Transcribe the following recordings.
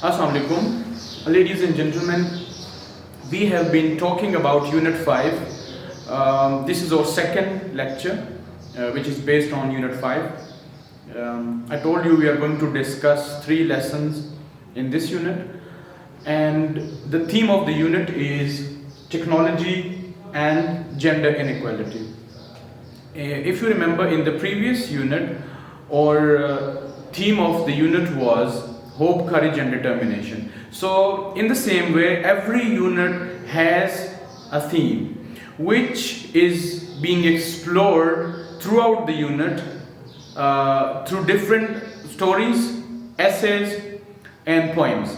Assalamu alaikum. Ladies and gentlemen, we have been talking about Unit 5. This is our second lecture, which is based on Unit 5. I told you we are going to discuss 3 lessons in this unit, and the theme of the unit is technology and gender inequality. If you remember, in the previous unit, our theme of the unit was hope, courage and determination. So in the same way, every unit has a theme which is being explored throughout the unit through different stories, essays and poems.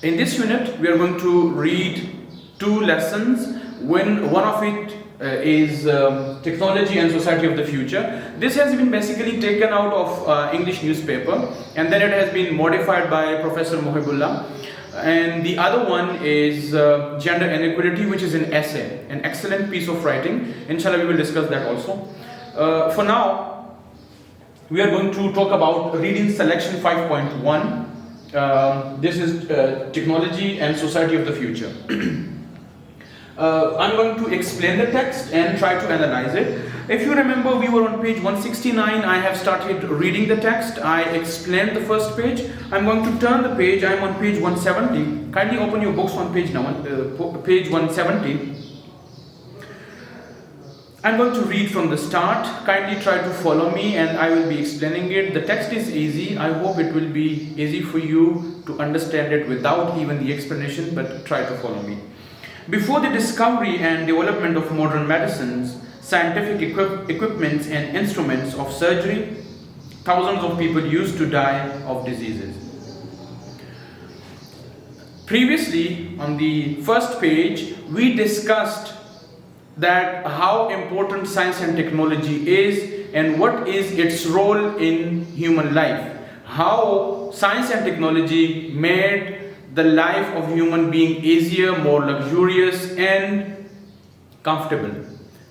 In this unit we are going to read 2 lessons. One of it is technology and society of the future. This has been basically taken out of English newspaper, and then it has been modified by Professor Mohibullah. And the other one is gender inequality, which is an essay, an excellent piece of writing. Inshallah, we will discuss that also. For now, we are going to talk about reading selection 5.1. This is technology and society of the future. I'm going to explain the text and try to analyze it. If you remember, we were on page 169. I have started reading the text. I explained the first page. I'm going to turn the page. I'm on page 170. Kindly open your books on page 170. I'm going to read from the start. Kindly try to follow me and I will be explaining it. The text is easy. I hope it will be easy for you to understand it without even the explanation, but try to follow me. Before the discovery and development of modern medicines, scientific equipments and instruments of surgery, thousands of people used to die of diseases. Previously, on the first page, we discussed that how important science and technology is and what is its role in human life. How science and technology made the life of human being easier, more luxurious and comfortable,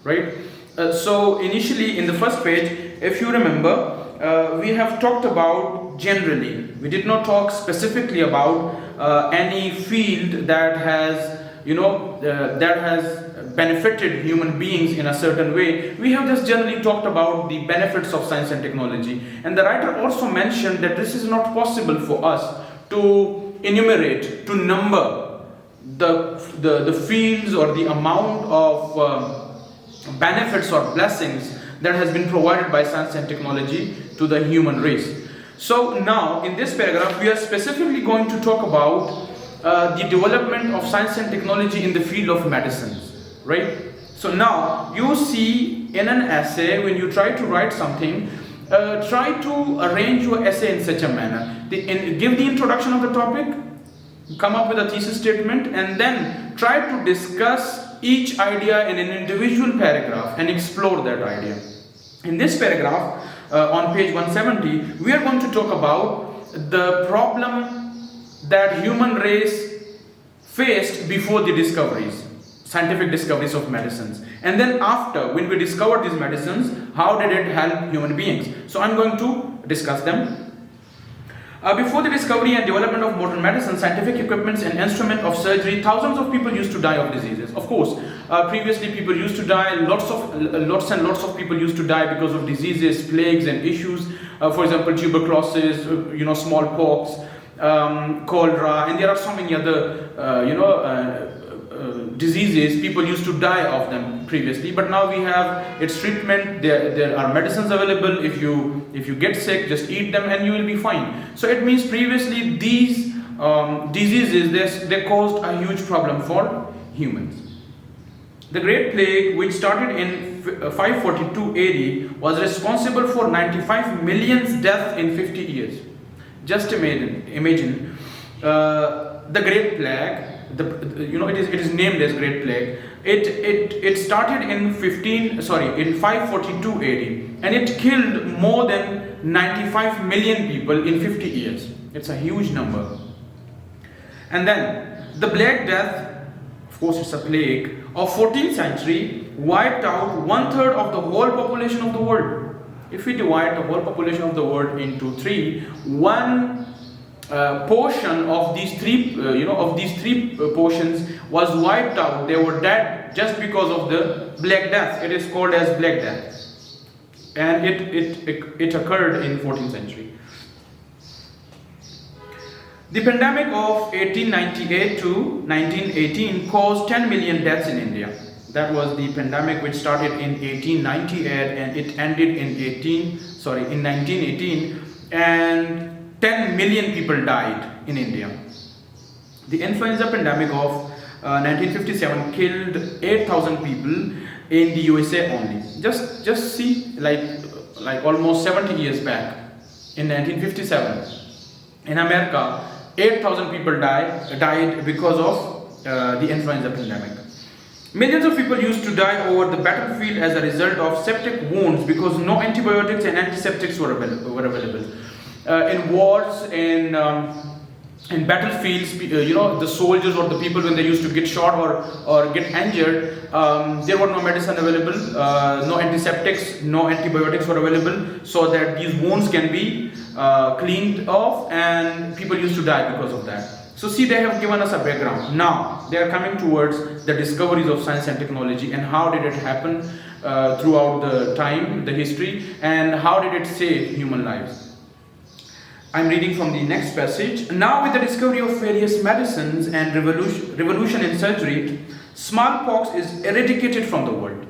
right? So initially in the first page, if you remember, we have talked about generally. We did not talk specifically about any field that has, that has benefited human beings in a certain way. We have just generally talked about the benefits of science and technology. And the writer also mentioned that this is not possible for us to enumerate, to number the fields or the amount of benefits or blessings that has been provided by science and technology to the human race. So now in this paragraph we are specifically going to talk about the development of science and technology in the field of medicines, right? So now you see in an essay, when you try to write something, try to arrange your essay in such a manner. Give the introduction of the topic, come up with a thesis statement, and then try to discuss each idea in an individual paragraph and explore that idea. In this paragraph, on page 170, we are going to talk about the problem that human race faced before the discoveries, scientific discoveries of medicines, and then after, when we discovered these medicines, how did it help human beings? So I'm going to discuss them. Before the discovery and development of modern medicine, scientific equipments and instruments of surgery, thousands of people used to die of diseases. Of course, previously people used to die, lots and lots of people used to die because of diseases, plagues and issues. For example, tuberculosis, smallpox, cholera, and there are so many other, diseases. People used to die of them previously, but now we have its treatment. There are medicines available. If you get sick, just eat them and you will be fine. So it means previously these diseases, they caused a huge problem for humans. The Great Plague, which started in 542 AD, was responsible for 95 million deaths in 50 years. Just imagine the Great Plague. It is named as Great Plague. It started in 542 AD, and it killed more than 95 million people in 50 years. It's a huge number. And then the Black Death, of course it's a plague, of 14th century wiped out 1/3 of the whole population of the world. If we divide the whole population of the world into 3, portion of these three portions was wiped out. They were dead just because of the Black Death. It is called as Black Death, and it occurred in 14th century. The pandemic of 1898 to 1918 caused 10 million deaths in India. That was the pandemic which started in 1898 and it ended in 1918, and 10 million people died in India. The influenza pandemic of 1957 killed 8,000 people in the USA only. Just see, like almost 70 years back, in 1957, in America, 8,000 people died because of the influenza pandemic. Millions of people used to die over the battlefield as a result of septic wounds because no antibiotics and antiseptics were available. In wars, in battlefields, the soldiers or the people, when they used to get shot or get injured, there were no medicine available, no antiseptics, no antibiotics were available, so that these wounds can be cleaned off, and people used to die because of that. So see, they have given us a background. Now they are coming towards the discoveries of science and technology, and how did it happen throughout the time, the history, and how did it save human lives. I'm reading from the next passage. Now, with the discovery of various medicines and revolution in surgery, smallpox is eradicated from the world.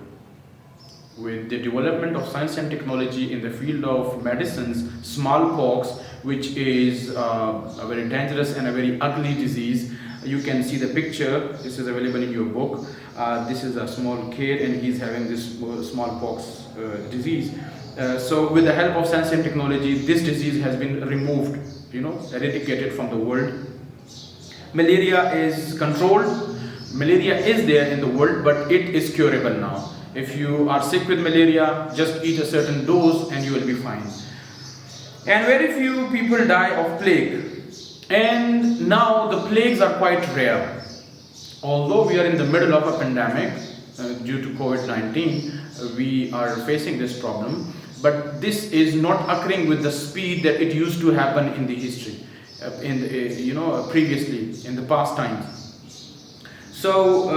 With the development of science and technology in the field of medicines, smallpox, which is a very dangerous and a very ugly disease. You can see the picture. This is available in your book. This is a small kid, and he's having this smallpox disease. So with the help of science and technology, this disease has been removed, eradicated from the world. Malaria is controlled. Malaria is there in the world, but it is curable now. If you are sick with malaria, just eat a certain dose and you will be fine. And very few people die of plague. And now the plagues are quite rare. Although we are in the middle of a pandemic due to COVID-19, we are facing this problem. But this is not occurring with the speed that it used to happen in the history, previously, in the past times. So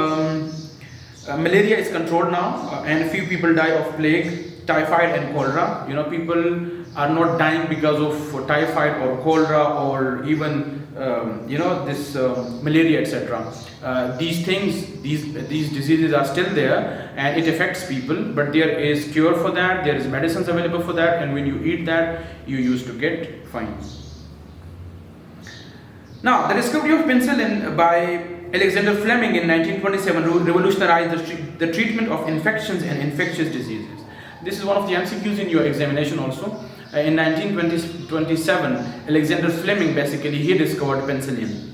malaria is controlled now, and few people die of plague, typhoid and cholera. People are not dying because of typhoid or cholera or even this malaria, etc. These diseases are still there, and it affects people, but there is cure for that, there is medicines available for that, and when you eat that, you used to get fine. Now, the discovery of penicillin by Alexander Fleming in 1927 revolutionized the treatment of infections and infectious diseases. This is one of the MCQs in your examination also. In 1927, Alexander Fleming, basically, he discovered penicillin.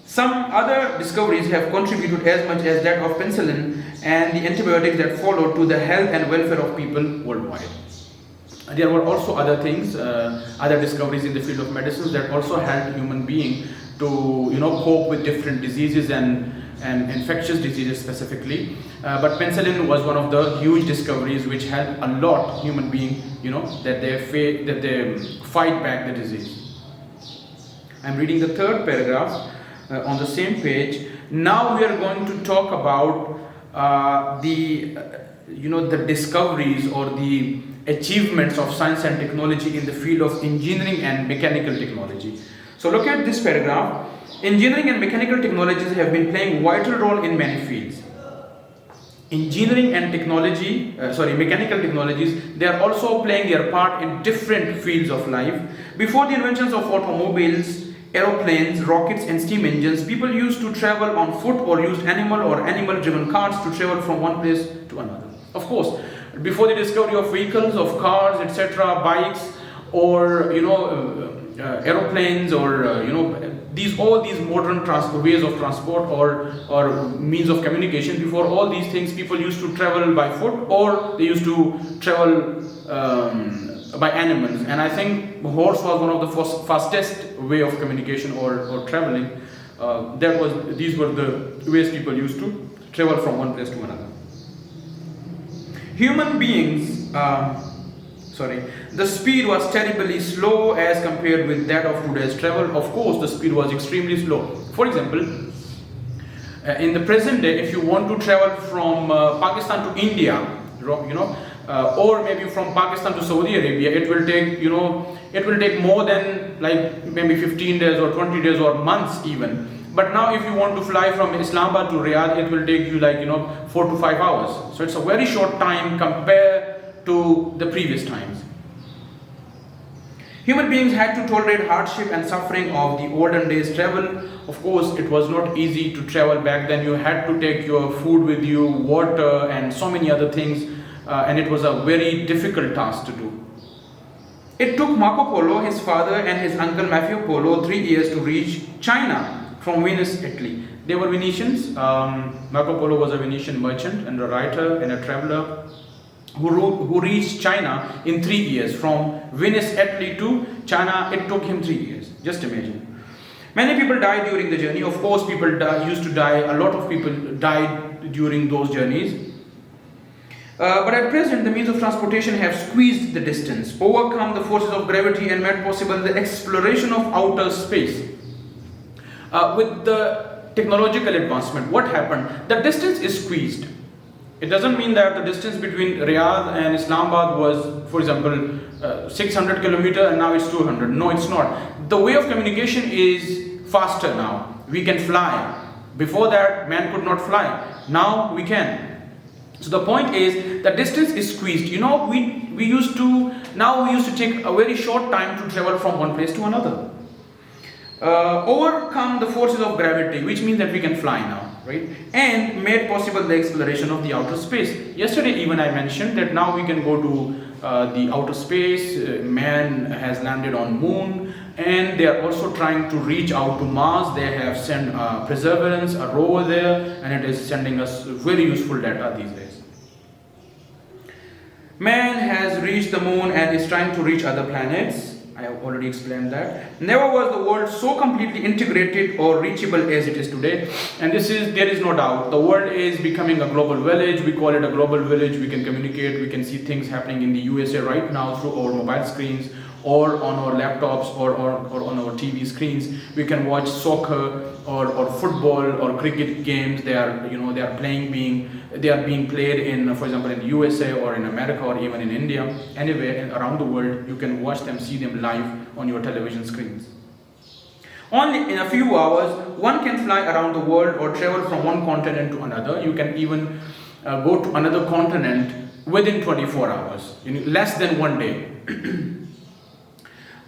Some other discoveries have contributed as much as that of penicillin and the antibiotics that followed to the health and welfare of people worldwide. There were also other things, other discoveries in the field of medicine that also helped human being to cope with different diseases and infectious diseases specifically. But penicillin was one of the huge discoveries which helped a lot human being, that they fight back the disease. I'm reading the third paragraph on the same page. Now we are going to talk about the discoveries or the achievements of science and technology in the field of engineering and mechanical technology. So look at this paragraph. Engineering and mechanical technologies have been playing a vital role in many fields. Engineering and mechanical technologies, they are also playing their part in different fields of life. Before the inventions of automobiles, aeroplanes, rockets and steam engines, people used to travel on foot or used animal or animal-driven carts to travel from one place to another. Of course, before the discovery of vehicles, of cars, etc., bikes, or aeroplanes, or all these modern ways of transport or means of communication, before all these things, people used to travel by foot or they used to travel by animals. And I think horse was one of the fastest way of communication or traveling. These were the ways people used to travel from one place to another. Human beings, sorry, the speed was terribly slow as compared with that of today's travel. Of course, the speed was extremely slow. For example, in the present day, if you want to travel from Pakistan to India, or maybe from Pakistan to Saudi Arabia, it will take, it will take more than like maybe 15 days or 20 days or months even. But now if you want to fly from Islamabad to Riyadh, it will take you like 4 to 5 hours. So it's a very short time compared to the previous times. Human beings had to tolerate hardship and suffering of the olden days travel. Of course, it was not easy to travel back then. You had to take your food with you, water, and so many other things, and it was a very difficult task to do. It took Marco Polo, his father, and his uncle Maffeo Polo 3 years to reach China from Venice, Italy. They were Venetians. Marco Polo was a Venetian merchant and a writer and a traveler who reached China in 3 years. From Venice, Italy to China, it took him 3 years. Just imagine. Many people died during the journey. Of course, people used to die. A lot of people died during those journeys. But at present, the means of transportation have squeezed the distance, overcome the forces of gravity, and made possible the exploration of outer space. With the technological advancement, what happened? The distance is squeezed. It doesn't mean that the distance between Riyadh and Islamabad was, for example, 600 kilometers and now it's 200. No, it's not. The way of communication is faster now. We can fly. Before that, man could not fly. Now we can. So the point is, the distance is squeezed. We used to take a very short time to travel from one place to another. Overcome the forces of gravity, which means that we can fly now, right? And made possible the exploration of the outer space. Yesterday even I mentioned that now we can go to the outer space. Man has landed on moon, and they are also trying to reach out to Mars. They have sent Perseverance, a rover there, and it is sending us very useful data these days. Man has reached the moon and is trying to reach other planets. I have already explained that. Never was the world so completely integrated or reachable as it is today. And there is no doubt. The world is becoming a global village. We call it a global village. We can communicate. We can see things happening in the USA right now through our mobile screens, or on our laptops, or on our TV screens. We can watch soccer or football or cricket games. They are being played in, for example, in the USA or in America or even in India. Anywhere around the world, you can watch them, see them live on your television screens. Only in a few hours, one can fly around the world or travel from one continent to another. You can even go to another continent within 24 hours, less than one day.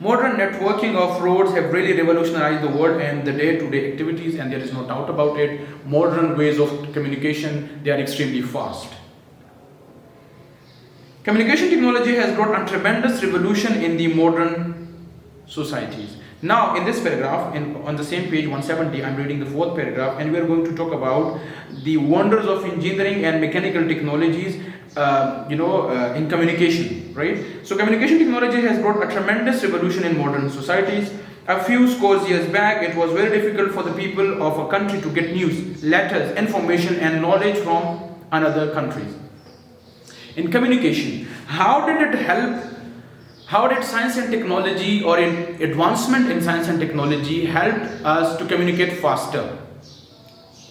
Modern networking of roads have really revolutionized the world and the day-to-day activities, and there is no doubt about it. Modern ways of communication, they are extremely fast. Communication technology has brought a tremendous revolution in the modern societies. Now, in this paragraph, on the same page 170, I'm reading the 4th paragraph, and we are going to talk about the wonders of engineering and mechanical technologies in communication, right? So communication technology has brought a tremendous revolution in modern societies. A few scores years back, it was very difficult for the people of a country to get news, letters, information, and knowledge from another countries. In communication, how did it help? How did science and technology, or in advancement in science and technology, help us to communicate faster?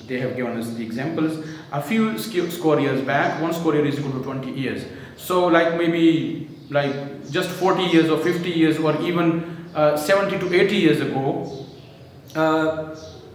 They have given us the examples. A few score years back, 1 score year is equal to 20 years. So maybe just 40 years or 50 years or even 70 to 80 years ago,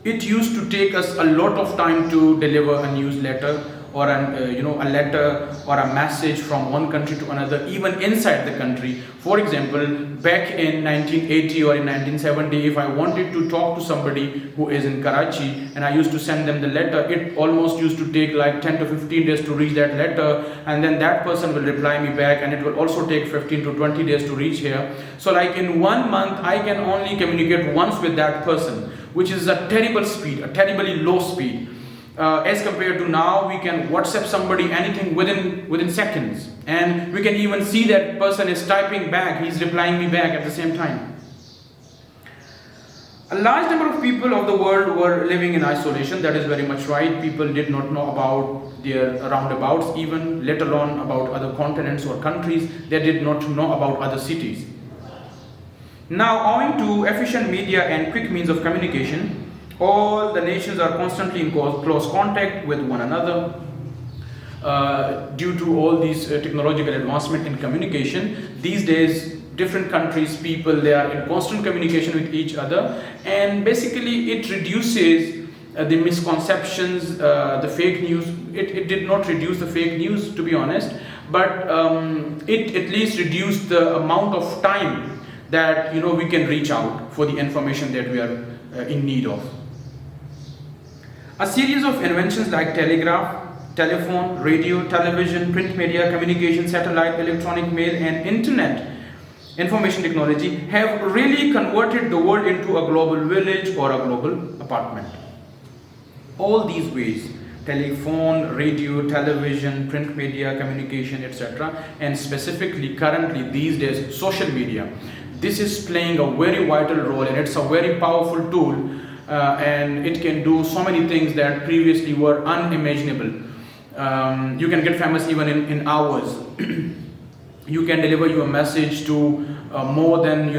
it used to take us a lot of time to deliver a newsletter or a letter or a message from one country to another, even inside the country. For example, back in 1980 or in 1970, if I wanted to talk to somebody who is in Karachi and I used to send them the letter, it almost used to take like 10 to 15 days to reach that letter, and then that person will reply me back, and it will also take 15 to 20 days to reach here. So in 1 month, I can only communicate once with that person, which is a terrible speed, a terribly low speed. As compared to now, we can WhatsApp somebody anything within seconds, and we can even see that person is typing back, he's replying me back at the same time. A large number of people of the world were living in isolation. That is very much right. People did not know about their roundabouts, even let alone about other continents or countries. They did not know about other cities. Now, owing to efficient media and quick means of communication, all the nations are constantly in close contact with one another. Due to all these technological advancement in communication, these days different countries, people, they are in constant communication with each other, and basically it reduces the misconceptions, the fake news. It did not reduce the fake news, to be honest, but it at least reduced the amount of time that we can reach out for the information that we are in need of. A series of inventions like telegraph, telephone, radio, television, print media, communication, satellite, electronic mail, and internet information technology have really converted the world into a global village or a global apartment. All these ways, telephone, radio, television, print media, communication, etc., and specifically currently these days social media, this is playing a very vital role, and it's a very powerful tool, and it can do so many things that previously were unimaginable. You can get famous even in hours. You can deliver your message to more than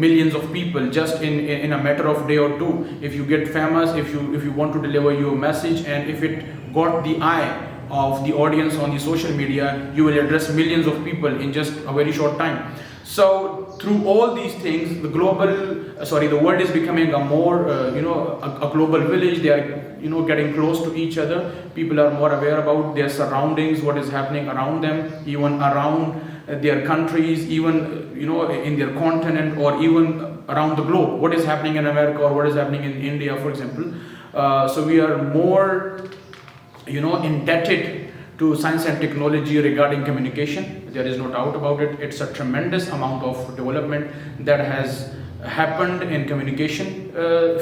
millions of people just in a matter of day or two. If you get famous, if you want to deliver your message, and if it got the eye of the audience on the social media, you will address millions of people in just a very short time. So through all these things, the world is becoming a more a global village. They are getting close to each other. People are more aware about their surroundings, what is happening around them, even around their countries, even in their continent, or even around the globe, what is happening in America or what is happening in India, for example. So we are more indebted to science and technology regarding communication. There is no doubt about it. It's a tremendous amount of development that has happened in communication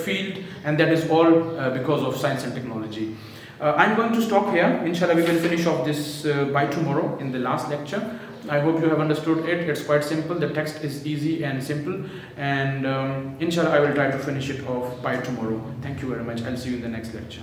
field, and that is all because of science and technology. I'm going to stop here. Inshallah, we will finish off this by tomorrow in the last lecture. I hope you have understood it. It's quite simple. The text is easy and simple, and inshallah I will try to finish it off by tomorrow. Thank you very much. I'll see you in the next lecture.